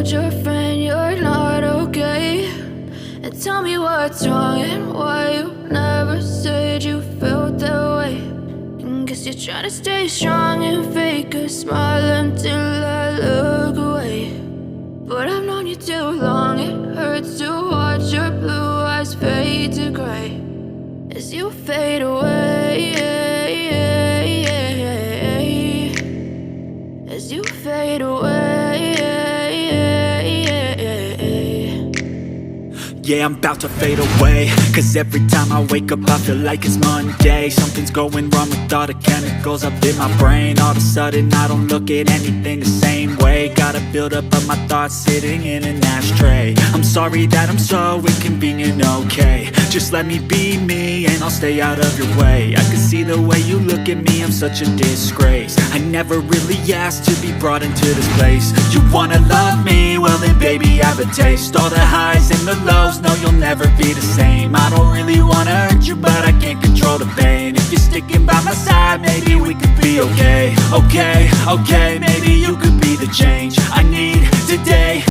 told your friend you're not okay? And tell me what's wrong and why you never said you felt that way. And guess you're trying to stay strong and fake a smile until I look away. But I've known you too long, it hurts to watch your blue eyes fade to gray as you fade away, as you fade away. Yeah, I'm about to fade away, cause every time I wake up I feel like it's Monday. Something's going wrong with all the chemicals up in my brain. All of a sudden I don't look at anything the same way. Got a buildup of my thoughts sitting in an ashtray. I'm sorry that I'm so inconvenient, okay? Just let me be me and I'll stay out of your way. I can see the way you look at me, I'm such a disgrace. I never really asked to be brought into this place. You wanna love me? Well then baby have a taste. All the highs and the lows, no you'll never be the same. I don't really wanna hurt you but I can't control the pain. If you're sticking by my side maybe we could be okay. Okay, maybe you could be the change I need today.